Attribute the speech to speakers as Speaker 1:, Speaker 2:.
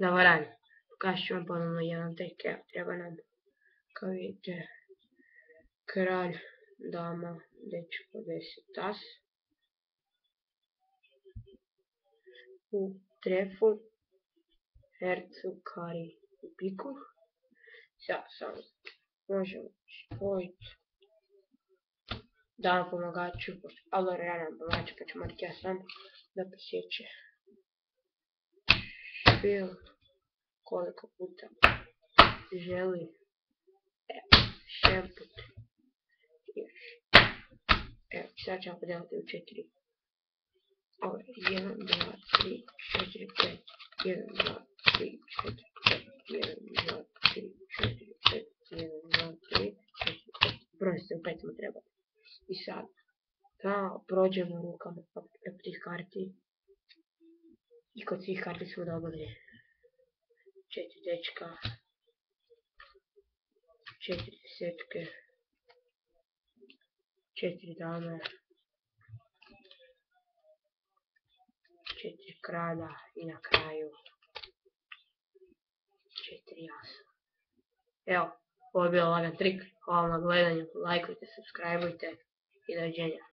Speaker 1: Da varanj. Pokažat ću vam ponovno jedan trik. Evo, treba nam, kao vidite, kralj, dama, dečko, 10 as. U trefu, hercu, kari i piku. Sad samo možemo spojiti dama pomagaču, ali dobro, ja nemam pomagača pa ću morati ja sam da posjeće špil koliko puta želi. Evo, šemput. Još. Evo, sad ćemo podijeliti u 4. Ovo je 1, 2, 3, 4, 5. 1, 2, 3, 4, 5. 1, 2, 3, 4, 5. 1, 2, 3, 4, 5. Broj se u 5 smo trebali. I sad, kao prođemo rukama preko tih karti. I kod svih karti smo dobili 4 dečka, 4 desetke, 4 dame, 4 kralja i na kraju 4 jasa. Evo, ovo je bio lagan trik. Hvala na gledanju, lajkujte, subscribeujte i doviđenja.